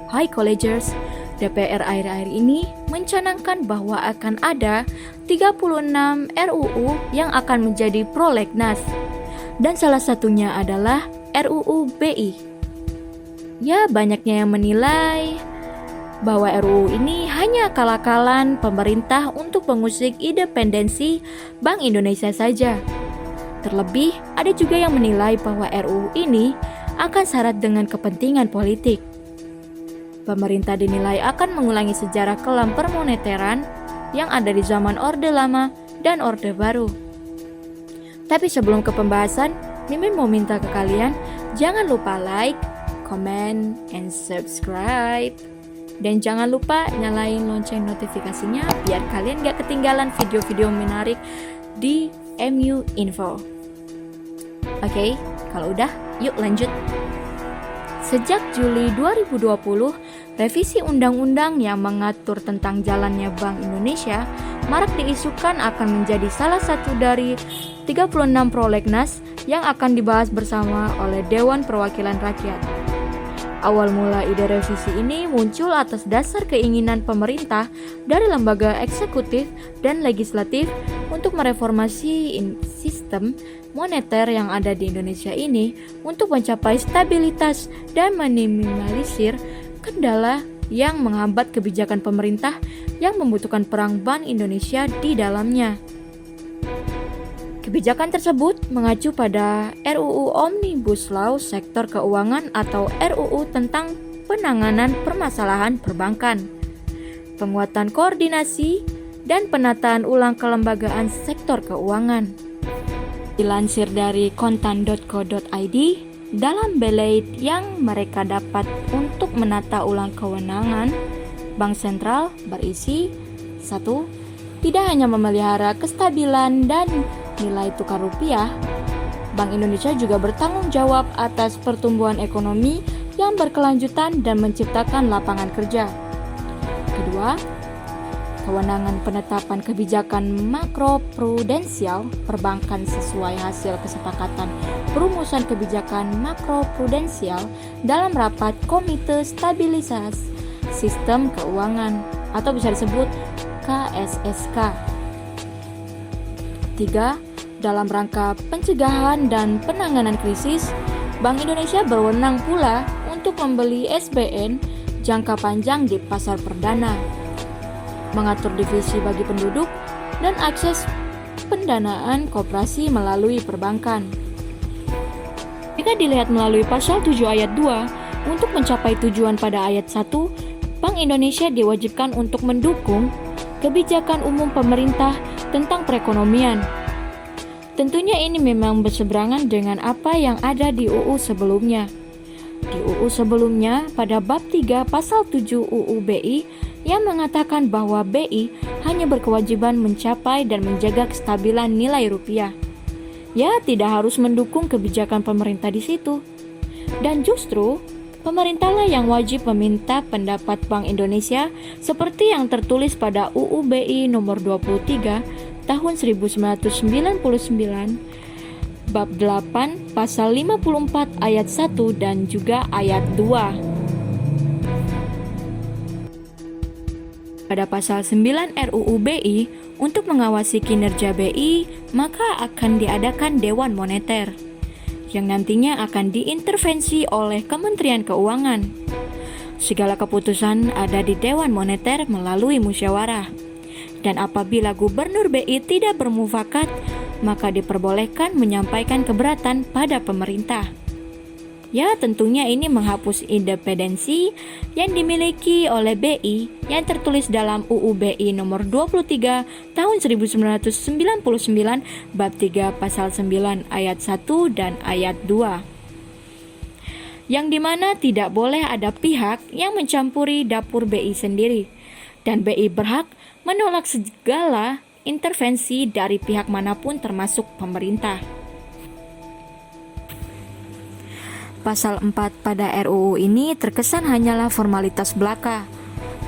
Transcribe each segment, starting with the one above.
Hai Collegers, DPR akhir-akhir ini mencanangkan bahwa akan ada 36 RUU yang akan menjadi prolegnas. Dan salah satunya adalah RUU BI. Ya, banyaknya yang menilai bahwa RUU ini hanya akal-akalan pemerintah untuk mengusik independensi Bank Indonesia saja. Terlebih, ada juga yang menilai bahwa RUU ini akan syarat dengan kepentingan politik. Pemerintah dinilai akan mengulangi sejarah kelam permoneteran yang ada di zaman Orde Lama dan Orde Baru. Tapi sebelum ke pembahasan, Mimin mau minta ke kalian, jangan lupa like, comment, and subscribe. Dan jangan lupa nyalain lonceng notifikasinya biar kalian gak ketinggalan video-video menarik di MU Info. Oke, kalau udah, yuk lanjut. Sejak Juli 2020, revisi undang-undang yang mengatur tentang jalannya Bank Indonesia marak diisukan akan menjadi salah satu dari 36 prolegnas yang akan dibahas bersama oleh Dewan Perwakilan Rakyat. Awal mula ide revisi ini muncul atas dasar keinginan pemerintah dari lembaga eksekutif dan legislatif untuk mereformasi sistem moneter yang ada di Indonesia ini untuk mencapai stabilitas dan meminimalisir kendala yang menghambat kebijakan pemerintah yang membutuhkan peran Bank Indonesia di dalamnya. Kebijakan tersebut mengacu pada RUU Omnibus Law Sektor Keuangan atau RUU tentang penanganan permasalahan perbankan, penguatan koordinasi, dan penataan ulang kelembagaan sektor keuangan. Dilansir dari kontan.co.id, dalam belait yang mereka dapat untuk menata ulang kewenangan, Bank Sentral berisi 1. Tidak hanya memelihara kestabilan dan nilai tukar rupiah, Bank Indonesia juga bertanggung jawab atas pertumbuhan ekonomi yang berkelanjutan dan menciptakan lapangan kerja. Kedua, kewenangan penetapan kebijakan makroprudensial perbankan sesuai hasil kesepakatan perumusan kebijakan makroprudensial dalam rapat Komite Stabilisasi Sistem Keuangan atau bisa disebut KSSK. 3. Dalam rangka pencegahan dan penanganan krisis, Bank Indonesia berwenang pula untuk membeli SBN jangka panjang di pasar perdana, mengatur divisi bagi penduduk, dan akses pendanaan koperasi melalui perbankan. Jika dilihat melalui pasal 7 ayat 2, untuk mencapai tujuan pada ayat 1, Bank Indonesia diwajibkan untuk mendukung kebijakan umum pemerintah tentang perekonomian. Tentunya ini memang berseberangan dengan apa yang ada di UU sebelumnya. Di UU sebelumnya, pada bab 3 pasal 7 UU BI yang mengatakan bahwa BI hanya berkewajiban mencapai dan menjaga kestabilan nilai rupiah. Ya, tidak harus mendukung kebijakan pemerintah di situ. Dan justru, pemerintahlah yang wajib meminta pendapat Bank Indonesia seperti yang tertulis pada UU BI nomor 23 tahun 1999 bab 8 pasal 54 ayat 1 dan juga ayat 2. Pada pasal 9 RUU BI, untuk mengawasi kinerja BI, maka akan diadakan Dewan Moneter yang nantinya akan diintervensi oleh Kementerian Keuangan. Segala keputusan ada di Dewan Moneter melalui musyawarah. Dan apabila Gubernur BI tidak bermufakat, maka diperbolehkan menyampaikan keberatan pada pemerintah. Ya, tentunya ini menghapus independensi yang dimiliki oleh BI yang tertulis dalam UU BI nomor 23 tahun 1999 bab 3 pasal 9 ayat 1 dan ayat 2. Yang dimana tidak boleh ada pihak yang mencampuri dapur BI sendiri, dan BI berhak menolak segala intervensi dari pihak manapun termasuk pemerintah. Pasal 4 pada RUU ini terkesan hanyalah formalitas belaka,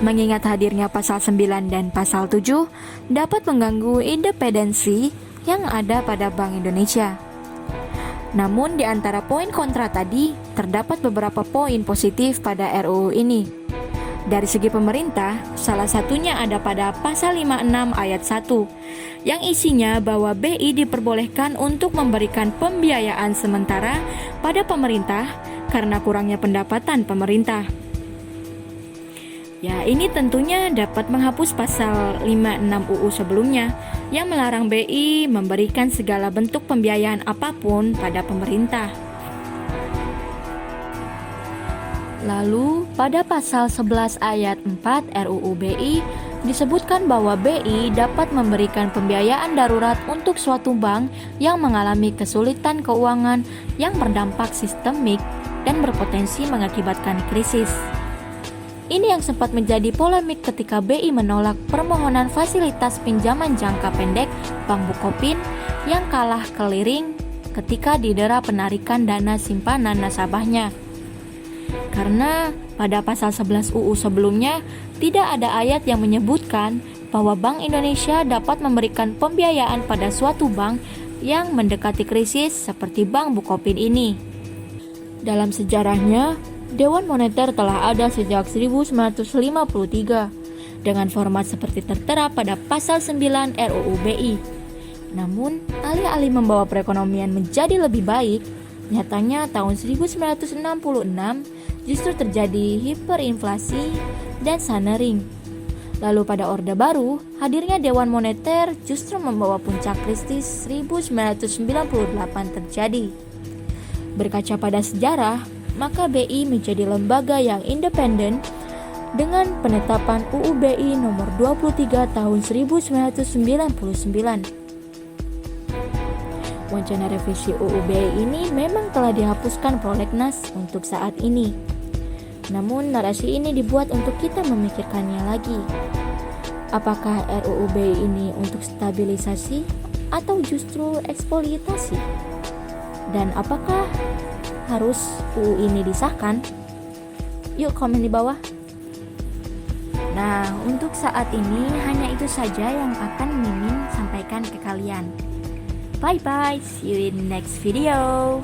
mengingat hadirnya pasal 9 dan pasal 7 dapat mengganggu independensi yang ada pada Bank Indonesia. Namun di antara poin kontra tadi, terdapat beberapa poin positif pada RUU ini. Dari segi pemerintah, salah satunya ada pada pasal 56 ayat 1, yang isinya bahwa BI diperbolehkan untuk memberikan pembiayaan sementara pada pemerintah karena kurangnya pendapatan pemerintah. Ya, ini tentunya dapat menghapus pasal 56 UU sebelumnya yang melarang BI memberikan segala bentuk pembiayaan apapun pada pemerintah. Lalu, pada pasal 11 ayat 4 RUU BI disebutkan bahwa BI dapat memberikan pembiayaan darurat untuk suatu bank yang mengalami kesulitan keuangan yang berdampak sistemik dan berpotensi mengakibatkan krisis. Ini yang sempat menjadi polemik ketika BI menolak permohonan fasilitas pinjaman jangka pendek Bank Bukopin yang kalah keliring ketika didera penarikan dana simpanan nasabahnya. Karena pada pasal 11 UU sebelumnya tidak ada ayat yang menyebutkan bahwa Bank Indonesia dapat memberikan pembiayaan pada suatu bank yang mendekati krisis seperti Bank Bukopin ini. Dalam sejarahnya, Dewan Moneter telah ada sejak 1953 dengan format seperti tertera pada pasal 9 RUU BI. Namun, alih-alih membawa perekonomian menjadi lebih baik, nyatanya tahun 1966 justru terjadi hiperinflasi dan sunering. Lalu pada Orde Baru, hadirnya Dewan Moneter justru membawa puncak krisis 1998 terjadi. Berkaca pada sejarah, maka BI menjadi lembaga yang independen dengan penetapan UU BI nomor 23 tahun 1999. Wacana revisi UU BI ini memang telah dihapuskan prolegnas untuk saat ini. Namun narasi ini dibuat untuk kita memikirkannya lagi. Apakah RUU BI ini untuk stabilisasi atau justru eksploitasi? Dan apakah harus UU ini disahkan? Yuk komen di bawah. Nah, untuk saat ini hanya itu saja yang akan Mimin sampaikan ke kalian. Bye bye, see you in next video.